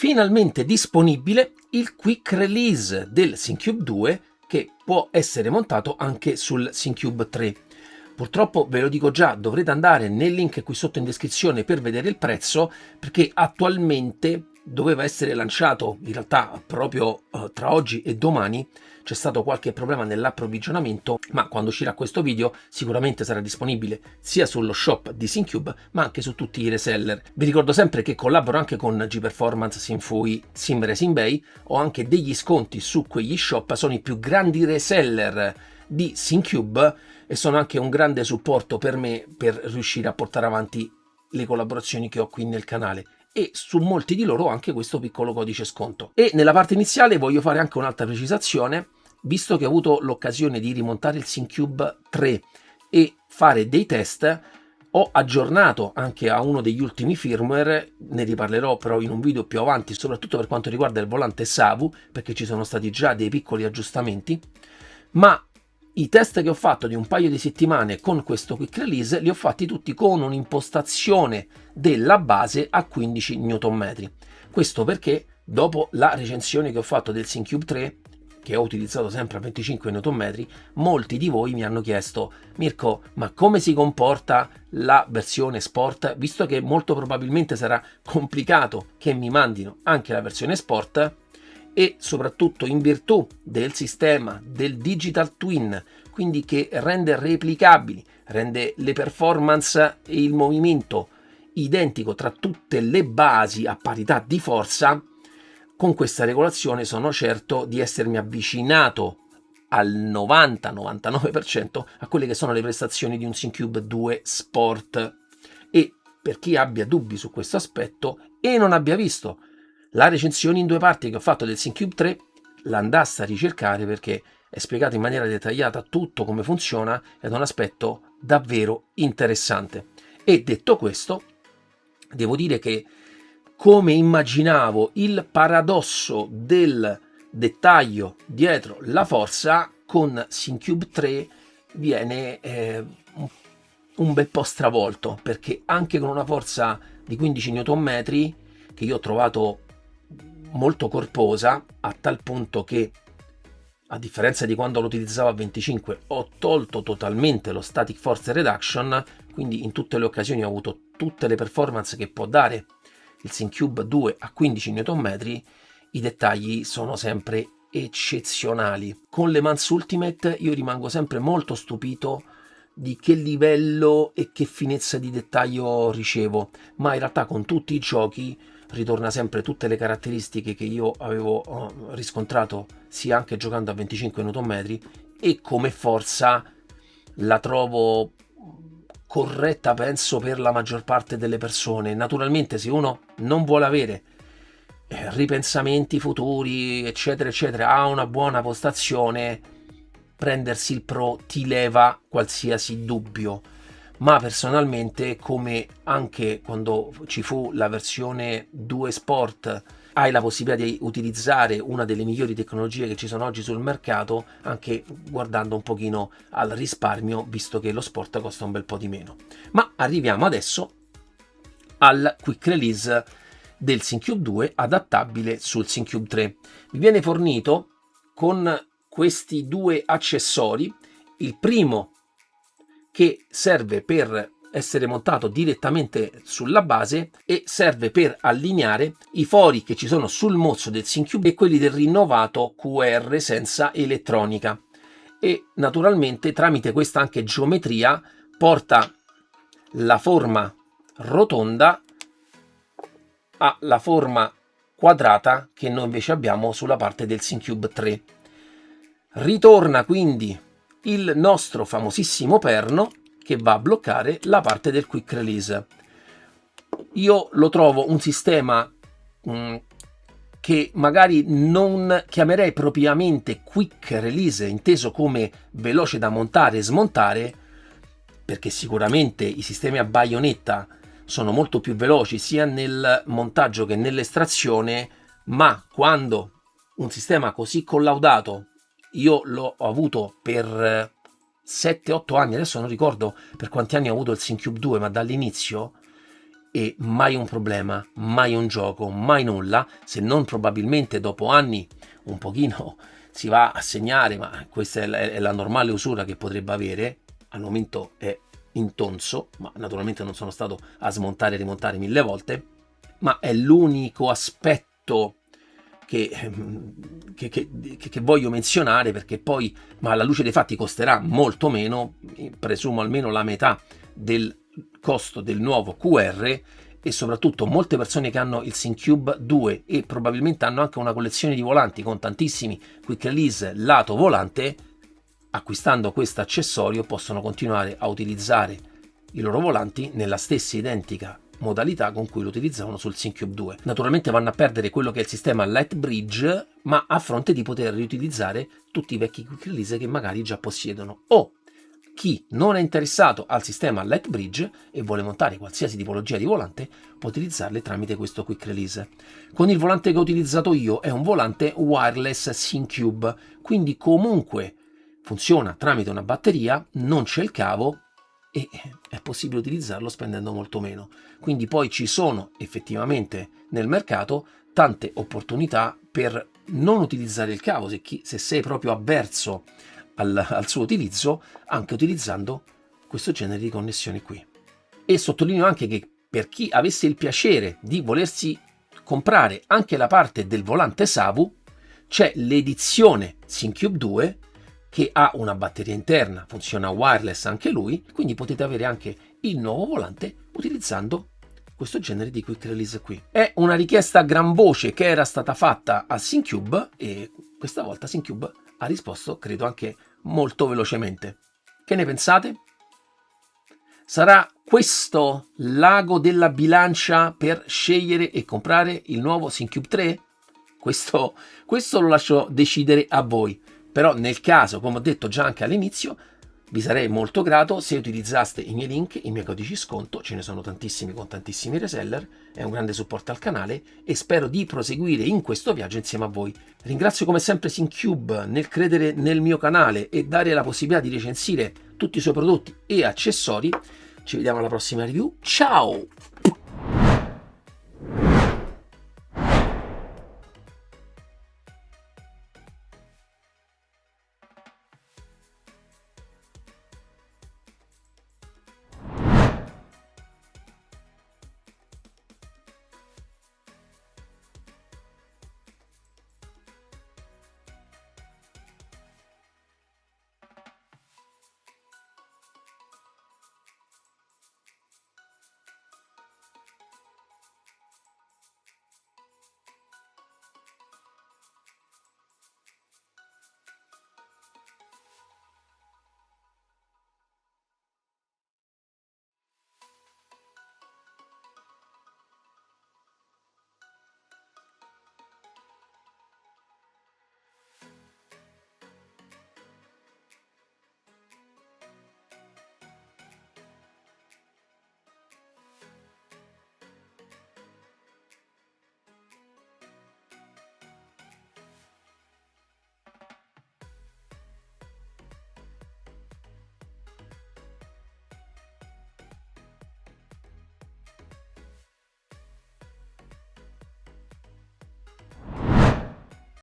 finalmente disponibile il quick release del SyncCube 2 che può essere montato anche sul SyncCube 3. Purtroppo ve lo dico già, dovrete andare nel link qui sotto in descrizione per vedere il prezzo, perché attualmente doveva essere lanciato in realtà proprio tra oggi e domani. C'è stato qualche problema nell'approvvigionamento, ma quando uscirà questo video sicuramente sarà disponibile sia sullo shop di SyncCube ma anche su tutti i reseller. Vi ricordo sempre che collaboro anche con G-Performance, SimFui, SimRacingBay, ho anche degli sconti su quegli shop, sono i più grandi reseller di SyncCube e sono anche un grande supporto per me per riuscire a portare avanti le collaborazioni che ho qui nel canale, e su molti di loro ho anche questo piccolo codice sconto. E nella parte iniziale voglio fare anche un'altra precisazione, visto che ho avuto l'occasione di rimontare il SyncCube 3 e fare dei test. Ho aggiornato anche a uno degli ultimi firmware, ne riparlerò però in un video più avanti, soprattutto per quanto riguarda il volante Savu, perché ci sono stati già dei piccoli aggiustamenti, ma i test che ho fatto di un paio di settimane con questo quick release li ho fatti tutti con un'impostazione della base a 15 Nm. Questo perché dopo la recensione che ho fatto del SyncCube 3, che ho utilizzato sempre a 25 Nm, molti di voi mi hanno chiesto: Mirko, ma come si comporta la versione Sport? Visto che molto probabilmente sarà complicato che mi mandino anche la versione Sport, e soprattutto in virtù del sistema del Digital Twin, quindi che rende replicabili, rende le performance e il movimento identico tra tutte le basi a parità di forza, con questa regolazione sono certo di essermi avvicinato al 90-99% a quelle che sono le prestazioni di un SyncCube 2 Sport. E per chi abbia dubbi su questo aspetto e non abbia visto la recensione in due parti che ho fatto del SyncCube 3, l'andasse a ricercare, perché è spiegato in maniera dettagliata tutto come funziona ed è un aspetto davvero interessante. E detto questo, devo dire che, come immaginavo, il paradosso del dettaglio dietro la forza con SyncCube 3 viene un bel po' stravolto, perché anche con una forza di 15 Nm, che io ho trovato molto corposa, a tal punto che, a differenza di quando lo utilizzavo a 25, ho tolto totalmente lo static force reduction, quindi in tutte le occasioni ho avuto tutte le performance che può dare il SyncCube 2 a 15 Nm, i dettagli sono sempre eccezionali. Con le Mans Ultimate io rimango sempre molto stupito di che livello e che finezza di dettaglio ricevo, ma in realtà con tutti i giochi ritorna sempre tutte le caratteristiche che io avevo riscontrato sia anche giocando a 25 Nm, e come forza la trovo corretta, penso, per la maggior parte delle persone. Naturalmente, se uno non vuole avere ripensamenti futuri eccetera eccetera, ha una buona postazione, prendersi il Pro ti leva qualsiasi dubbio. Ma personalmente, come anche quando ci fu la versione 2 Sport, hai la possibilità di utilizzare una delle migliori tecnologie che ci sono oggi sul mercato, anche guardando un pochino al risparmio, visto che lo Sport costa un bel po' di meno. Ma arriviamo adesso al quick release del SyncCube 2 adattabile sul SyncCube 3. Vi viene fornito con questi due accessori: il primo che serve per essere montato direttamente sulla base e serve per allineare i fori che ci sono sul mozzo del SyncCube e quelli del rinnovato QR senza elettronica, e naturalmente tramite questa anche geometria porta la forma rotonda alla forma quadrata che noi invece abbiamo sulla parte del SyncCube 3. Ritorna quindi il nostro famosissimo perno che va a bloccare la parte del quick release. Io lo trovo un sistema che magari non chiamerei propriamente quick release, inteso come veloce da montare e smontare, perché sicuramente i sistemi a baionetta sono molto più veloci sia nel montaggio che nell'estrazione, ma quando un sistema così collaudato, io l'ho avuto per 7-8 anni, adesso non ricordo per quanti anni ho avuto il SyncCube 2, ma dall'inizio, e mai un problema, mai un gioco, mai nulla, se non probabilmente dopo anni un pochino si va a segnare, ma questa è la normale usura che potrebbe avere. Al momento è intonso, ma naturalmente non sono stato a smontare e rimontare 1000 volte, ma è l'unico aspetto che voglio menzionare, perché poi, ma alla luce dei fatti, costerà molto meno, presumo almeno la metà del costo del nuovo QR, e soprattutto molte persone che hanno il SyncCube 2 e probabilmente hanno anche una collezione di volanti con tantissimi quick release lato volante, acquistando questo accessorio possono continuare a utilizzare i loro volanti nella stessa identica modalità con cui lo utilizzavano sul SyncCube 2. Naturalmente vanno a perdere quello che è il sistema Lightbridge, ma a fronte di poter riutilizzare tutti i vecchi quick release che magari già possiedono, o chi non è interessato al sistema Lightbridge e vuole montare qualsiasi tipologia di volante può utilizzarle tramite questo quick release. Con il volante che ho utilizzato io è un volante wireless SyncCube, quindi comunque funziona tramite una batteria, non c'è il cavo e è possibile utilizzarlo spendendo molto meno. Quindi poi ci sono effettivamente nel mercato tante opportunità per non utilizzare il cavo, se sei proprio avverso al suo utilizzo, anche utilizzando questo genere di connessioni qui. E sottolineo anche che per chi avesse il piacere di volersi comprare anche la parte del volante Savu, c'è l'edizione SyncCube 2 che ha una batteria interna, funziona wireless anche lui, quindi potete avere anche il nuovo volante utilizzando questo genere di quick release qui. È una richiesta a gran voce che era stata fatta a SyncCube e questa volta SyncCube ha risposto, credo, anche molto velocemente. Che ne pensate? Sarà questo l'ago della bilancia per scegliere e comprare il nuovo SyncCube 3? Questo lo lascio decidere a voi. Però nel caso, come ho detto già anche all'inizio, vi sarei molto grato se utilizzaste i miei link, i miei codici sconto, ce ne sono tantissimi con tantissimi reseller, è un grande supporto al canale e spero di proseguire in questo viaggio insieme a voi. Ringrazio come sempre SyncCube nel credere nel mio canale e dare la possibilità di recensire tutti i suoi prodotti e accessori. Ci vediamo alla prossima review, ciao!